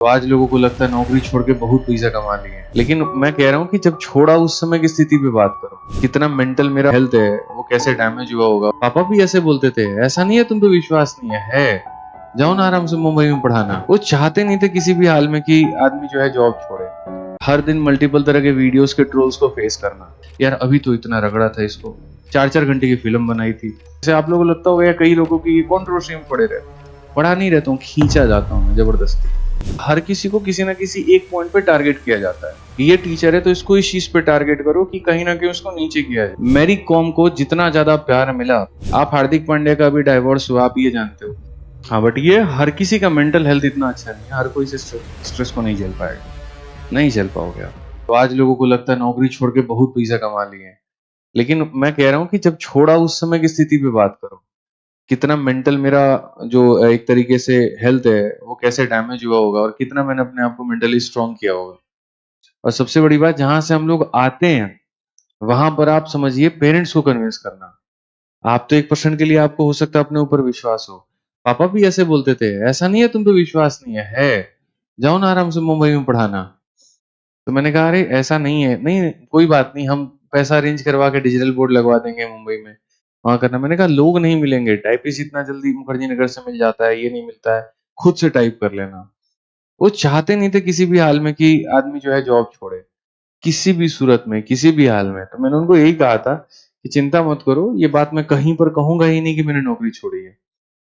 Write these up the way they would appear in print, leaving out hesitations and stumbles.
तो आज लोगों को लगता है नौकरी छोड़ के बहुत पैसा कमा लिए, लेकिन मैं कह रहा हूँ कि जब छोड़ा उस समय की स्थिति पे बात करो, कितना मेंटल मेरा हेल्थ है वो कैसे डैमेज हुआ होगा। पापा भी ऐसे बोलते थे, ऐसा नहीं है तुम पे विश्वास नहीं है, जाओ ना आराम से मुंबई में पढ़ाना। वो चाहते नहीं थे किसी भी हाल में कि आदमी जो है जॉब छोड़े। हर दिन मल्टीपल तरह के वीडियोस के ट्रोल्स को फेस करना, यार अभी तो इतना रगड़ा था इसको, 4-4 घंटे की फिल्म बनाई थी। जैसे आप लोगों को लगता होगा या कई लोगों की ये कंट्रोवर्सी में पड़े रहे, पढ़ा नहीं रहता हूँ, खींचा जाता हूँ जबरदस्ती। हर किसी को किसी ना किसी एक पॉइंट पे टारगेट किया जाता है। ये टीचर है तो इसको इस चीज पे टारगेट करो कि कहीं ना कहीं उसको नीचे किया जाए। मैरी कॉम को जितना ज्यादा प्यार मिला, आप हार्दिक पांड्या का भी डाइवोर्स हुआ, आप ये जानते हो। हाँ, बट ये हर किसी का मेंटल हेल्थ इतना अच्छा नहीं है, हर कोई स्ट्रेस को नहीं झेल पाएगा, नहीं झेल पाओगे आप। तो आज लोगों को लगता है नौकरी छोड़ के बहुत पैसा कमा लिए, लेकिन मैं कह रहा हूँ कि जब छोड़ा उस समय की स्थिति पे बात करो, कितना मेंटल मेरा जो एक तरीके से हेल्थ है वो कैसे डैमेज हुआ होगा और कितना मैंने अपने आप को मेंटली स्ट्रांग किया होगा। और सबसे बड़ी बात, जहां से हम लोग आते हैं वहां पर आप समझिए पेरेंट्स को कन्विंस करना। आप तो 1% के लिए आपको हो सकता है अपने ऊपर विश्वास हो। पापा भी ऐसे बोलते थे, ऐसा नहीं है तुम पे विश्वास नहीं है, जाओ ना आराम से मुंबई में पढ़ाना। तो मैंने कहा अरे ऐसा नहीं है, नहीं कोई बात नहीं, हम पैसा अरेंज करवा के डिजिटल बोर्ड लगवा देंगे मुंबई में, वहां करना। मैंने कहा लोग नहीं मिलेंगे, टाइपिस्ट इतना जल्दी मुखर्जी नगर से मिल जाता है, ये नहीं मिलता है, खुद से टाइप कर लेना। वो चाहते नहीं थे किसी भी हाल में कि आदमी जो है जॉब छोड़े, किसी भी सूरत में, किसी भी हाल में। तो मैंने उनको यही कहा था कि चिंता मत करो, ये बात मैं कहीं पर कहूंगा ही नहीं कि मैंने नौकरी छोड़ी है।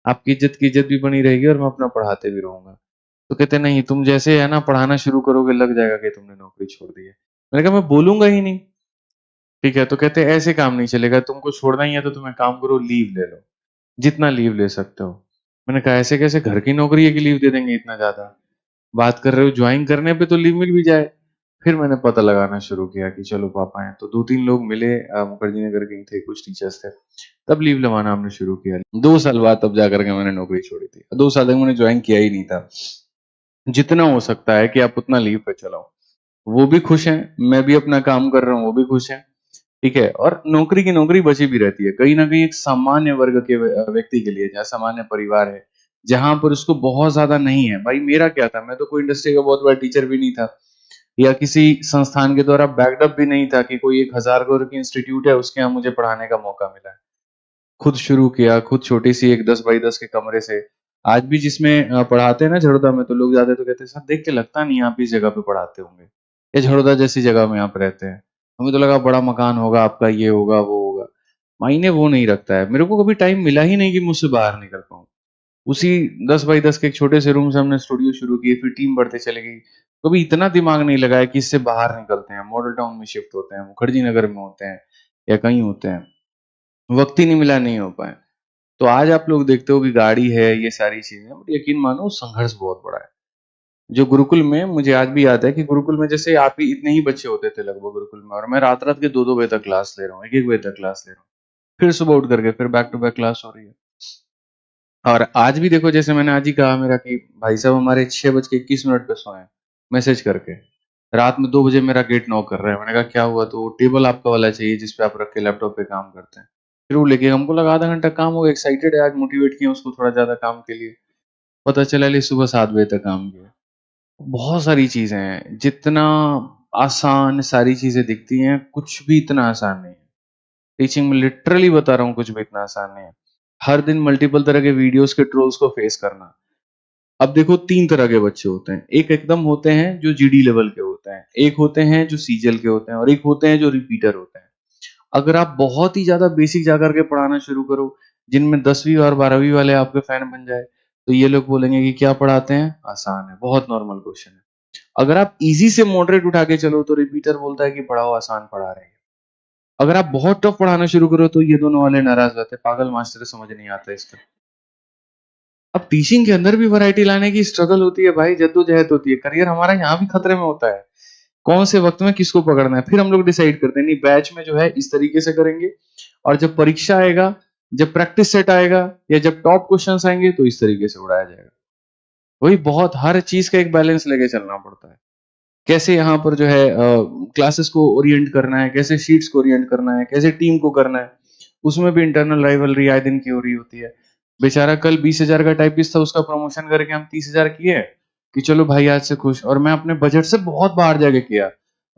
आपकी इज्जत भी बनी रहेगी और मैं अपना पढ़ाते भी रहूंगा। तो कहते नहीं, तुम जैसे है ना पढ़ाना शुरू करोगे लग जाएगा कि तुमने नौकरी छोड़ दी है। मैंने कहा मैं बोलूंगा ही नहीं। ठीक है, तो कहते ऐसे काम नहीं चलेगा, तुमको छोड़ना ही है तो तुम एक काम करो, लीव ले लो, जितना लीव ले सकते हो। मैंने कहा ऐसे कैसे, घर की नौकरी है कि लीव दे देंगे इतना ज्यादा, बात कर रहे हो ज्वाइन करने पे तो लीव मिल भी जाए। फिर मैंने पता लगाना शुरू किया कि चलो पापा हैं, तो 2-3 लोग मिले, मुखर्जी नगर के ही थे, कुछ टीचर्स थे, तब लीव लगवाना हमने शुरू किया। 2 साल बाद तब जाकर के मैंने नौकरी छोड़ी थी। 2 साल तक मैंने ज्वाइन किया ही नहीं था। जितना हो सकता है कि आप उतना लीव पे चलाओ। वो भी खुश हैं, मैं भी अपना काम कर रहा हूँ, वो भी खुश हैं। ठीक है, और नौकरी की नौकरी बची भी रहती है कहीं ना कहीं एक सामान्य वर्ग के व्यक्ति के लिए, जहाँ सामान्य परिवार है, जहां पर उसको बहुत ज्यादा नहीं है। भाई मेरा क्या था, मैं तो कोई इंडस्ट्री का बहुत बड़ा टीचर भी नहीं था, या किसी संस्थान के द्वारा बैकअप भी नहीं था कि कोई 1,000 करोड़ की इंस्टीट्यूट है उसके यहाँ मुझे पढ़ाने का मौका मिला है। खुद शुरू किया, खुद छोटी सी एक 10 बाई 10 के कमरे से। आज भी जिसमें पढ़ाते हैं ना झड़ोदा में, तो लोग जाते तो कहते हैं सर देख के लगता नहीं आप इस जगह पे पढ़ाते होंगे, ये झड़ोदा जैसी जगह में आप रहते हैं, हमें तो लगा बड़ा मकान होगा आपका, ये होगा वो होगा। मायने वो नहीं रखता है। मेरे को कभी टाइम मिला ही नहीं कि मुझसे बाहर निकल पाऊं। उसी 10 बाई 10 के एक छोटे से रूम से हमने स्टूडियो शुरू किए, फिर टीम बढ़ते चले गई। कभी इतना दिमाग नहीं लगाया कि इससे बाहर निकलते हैं, मॉडल टाउन में शिफ्ट होते हैं, मुखर्जी नगर में होते हैं, या कहीं होते हैं। वक्त ही नहीं मिला, नहीं हो पाए। तो आज आप लोग देखते हो कि गाड़ी है, ये सारी चीजें, बट यकीन मानो संघर्ष बहुत बड़ा है। जो गुरुकुल में, मुझे आज भी याद है कि गुरुकुल में जैसे आप ही इतने ही बच्चे होते थे लगभग गुरुकुल में, और मैं रात रात के 2-2 बजे तक क्लास ले रहा हूँ, 1-1 बजे तक क्लास ले रहा हूँ, फिर सुबह उठ करके फिर बैक टू बैक क्लास हो रही है। और आज भी देखो, जैसे मैंने आज ही कहा मेरा कि भाई साहब हमारे 6:21 पे सोए, मैसेज करके रात में 2 बजे मेरा गेट नॉक कर रहा है। मैंने कहा क्या हुआ, तो टेबल आपका वाला चाहिए जिसपे आप रख के लैपटॉप पे काम करते हैं। फिर वो लेके, हमको लगा आधा घंटा काम हो गया, एक्साइटेड है, आज मोटिवेट किया उसको थोड़ा ज्यादा काम के लिए। पता चला ले सुबह 7 बजे तक काम किया। बहुत सारी चीजें हैं, जितना आसान सारी चीजें दिखती हैं, कुछ भी इतना आसान नहीं है। टीचिंग में लिटरली बता रहा हूँ, कुछ भी इतना आसान नहीं है। हर दिन मल्टीपल तरह के वीडियोस के ट्रोल्स को फेस करना। अब देखो 3 तरह के बच्चे होते हैं, एक एकदम होते हैं जो जीडी लेवल के होते हैं, एक होते हैं जो सीजीएल के होते हैं, और एक होते हैं जो रिपीटर होते हैं। अगर आप बहुत ही ज्यादा बेसिक जाकर के पढ़ाना शुरू करो, जिनमें 10वीं और 12वीं वाले आपके फैन बन जाए, तो ये लोग बोलेंगे कि क्या पढ़ाते हैं, आसान है, बहुत नॉर्मल क्वेश्चन है। अगर आप इजी से मॉडरेट उठा के चलो, तो रिपीटर बोलता है कि पढ़ाओ, आसान पढ़ा रहे हैं। अगर आप बहुत टफ पढ़ाना शुरू करो, तो ये दोनों वाले नाराज रहते हैं, पागल मास्टर है, समझ नहीं आता इसका। अब टीचिंग के अंदर भी वैरायटी लाने की स्ट्रगल होती है भाई, जद्दोजहद होती है, करियर हमारा यहाँ भी खतरे में होता है। कौन से वक्त में किसको पकड़ना है, फिर हम लोग डिसाइड करते हैं, नहीं बैच में जो है इस तरीके से करेंगे, और जब परीक्षा आएगा, जब प्रैक्टिस सेट आएगा, या जब टॉप क्वेश्चंस आएंगे, तो इस तरीके से उड़ाया जाएगा। वही बहुत, हर चीज का एक बैलेंस लेके चलना पड़ता है। कैसे यहाँ पर जो है क्लासेस को ओरिएंट करना है, कैसे शीट्स को ओरिएंट करना है, कैसे टीम को करना है। उसमें भी इंटरनल राइवलरी आए दिन की हो रही होती है। बेचारा कल 20,000 का टाइपिस्ट था, उसका प्रमोशन करके हम 30,000 किए, कि चलो भाई आज से खुश, और मैं अपने बजट से बहुत बाहर जाके किया।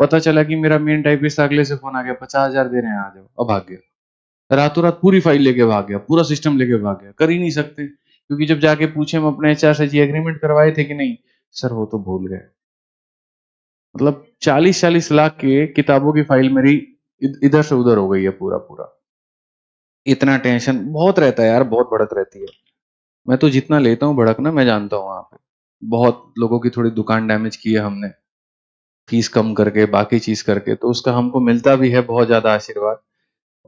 पता चला कि मेरा मेन टाइपिस्ट अगले से फोन आ गया, 50,000 दे रहे हैं, आ जाओ। अब भाग गया, रातों रात पूरी फाइल लेके भाग गया, पूरा सिस्टम लेके भाग गया। कर ही नहीं सकते, क्योंकि जब जाके पूछे हम अपने एचआर से, जी एग्रीमेंट करवाए थे कि नहीं, सर वो तो भूल गए। मतलब 40-40 लाख के किताबों की फाइल मेरी इधर से उधर हो गई है पूरा पूरा। इतना टेंशन बहुत रहता है यार, बहुत भड़क रहती है। मैं तो जितना लेता हूँ भड़क ना, मैं जानता हूँ वहां पे बहुत लोगों की थोड़ी दुकान डैमेज की है हमने, फीस कम करके, बाकी चीज करके, तो उसका हमको मिलता भी है बहुत ज्यादा आशीर्वाद।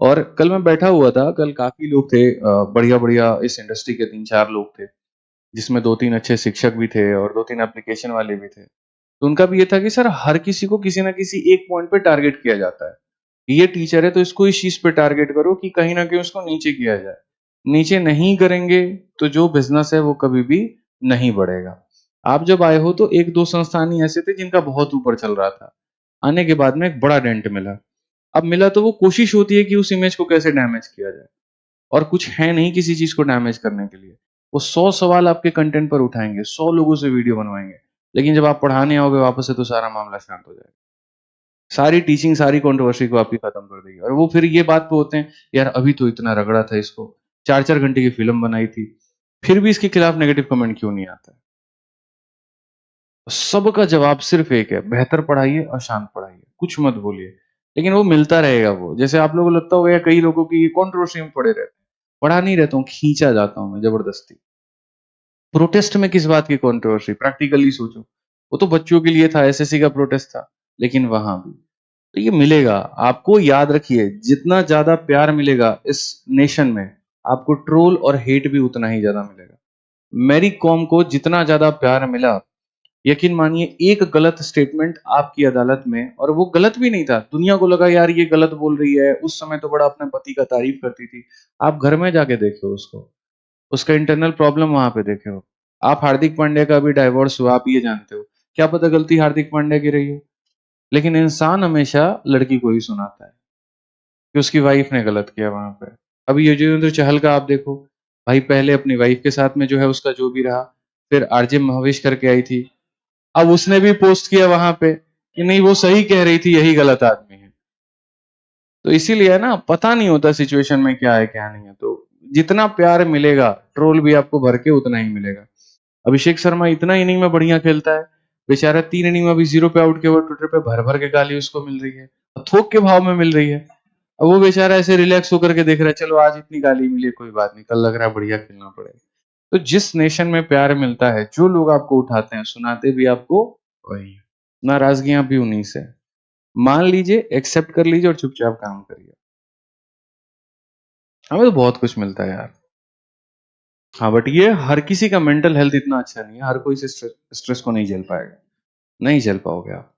और कल मैं बैठा हुआ था, कल काफी लोग थे, बढ़िया बढ़िया इस इंडस्ट्री के 3-4 लोग थे, जिसमें 2-3 अच्छे शिक्षक भी थे और 2-3 एप्लीकेशन वाले भी थे। तो उनका भी ये था कि सर हर किसी को किसी ना किसी एक पॉइंट पे टारगेट किया जाता है। ये टीचर है तो इसको इस चीज पे टारगेट करो कि कहीं ना कहीं उसको नीचे किया जाए। नीचे नहीं करेंगे तो जो बिजनेस है वो कभी भी नहीं बढ़ेगा। आप जब आए हो तो एक दो संस्थान ही ऐसे थे जिनका बहुत ऊपर चल रहा था, आने के बाद में एक बड़ा डेंट मिला। अब मिला तो वो कोशिश होती है कि उस इमेज को कैसे डैमेज किया जाए, और कुछ है नहीं किसी चीज को डैमेज करने के लिए। वो 100 सवाल आपके कंटेंट पर उठाएंगे, 100 लोगों से वीडियो बनवाएंगे, लेकिन जब आप पढ़ाने आओगे वापस से तो सारा मामला शांत हो जाएगा। सारी टीचिंग, सारी कंट्रोवर्सी को आपकी खत्म कर देगी। और वो फिर ये बात पे होते हैं, यार अभी तो इतना रगड़ा था इसको, 4-4 घंटे की फिल्म बनाई थी, फिर भी इसके खिलाफ नेगेटिव कमेंट क्यों नहीं आता है? सबका जवाब सिर्फ एक है, बेहतर पढ़ाइए और शांत पढ़ाइए, कुछ मत बोलिए। लेकिन वो मिलता रहेगा। वो जैसे आप लोगों को लगता होगा या कई लोगों की कंट्रोवर्सी में पड़े रहते हैं, पढ़ा नहीं रहता हूँ, खींचा जाता हूँ मैं जबरदस्ती। प्रोटेस्ट में किस बात की कंट्रोवर्सी, प्रैक्टिकली सोचो। वो तो बच्चों के लिए था, एसएससी का प्रोटेस्ट था, लेकिन वहां भी तो ये मिलेगा। आपको याद रखिए, जितना ज्यादा प्यार मिलेगा इस नेशन में, आपको ट्रोल और हेट भी उतना ही ज्यादा मिलेगा। मेरी कॉम को जितना ज्यादा प्यार मिला, यकीन मानिए एक गलत स्टेटमेंट आपकी अदालत में, और वो गलत भी नहीं था, दुनिया को लगा यार ये गलत बोल रही है, उस समय तो बड़ा अपने पति का तारीफ करती थी। आप घर में जाके देखो उसको, उसका इंटरनल प्रॉब्लम वहां पे देखे हो। आप हार्दिक पांड्या का भी डाइवोर्स हुआ, आप ये जानते हो, क्या पता गलती हार्दिक पांड्या की रही हो, लेकिन इंसान हमेशा लड़की को ही सुनाता है कि उसकी वाइफ ने गलत किया वहां पे। अभी युजवेंद्र चहल का आप देखो, भाई पहले अपनी वाइफ के साथ में जो है उसका जो भी रहा, फिर आरजे महाविश करके आई थी, अब उसने भी पोस्ट किया वहां पे कि नहीं वो सही कह रही थी, यही गलत आदमी है। तो इसीलिए है ना, पता नहीं होता सिचुएशन में क्या है क्या नहीं है। तो जितना प्यार मिलेगा, ट्रोल भी आपको भर के उतना ही मिलेगा। अभिषेक शर्मा इतना इनिंग में बढ़िया खेलता है, बेचारा 3 इनिंग में अभी 0 पे आउट के बाद ट्विटर पे भर भर के गाली उसको मिल रही है, और थोक के भाव में मिल रही है। अब वो बेचारा ऐसे रिलैक्स होकर के देख रहा है, चलो आज इतनी गाली मिली कोई बात नहीं, कल लग रहा है बढ़िया खेलना पड़ेगा। तो जिस नेशन में प्यार मिलता है, जो लोग आपको उठाते हैं, सुनाते भी आपको वही, नाराजगियां भी उन्हीं से। मान लीजिए, एक्सेप्ट कर लीजिए और चुपचाप काम करिए। हमें तो बहुत कुछ मिलता है यार। हाँ, बट ये हर किसी का मेंटल हेल्थ इतना अच्छा नहीं है, हर कोई इस स्ट्रेस को नहीं झेल पाएगा, नहीं झेल पाओगे आप।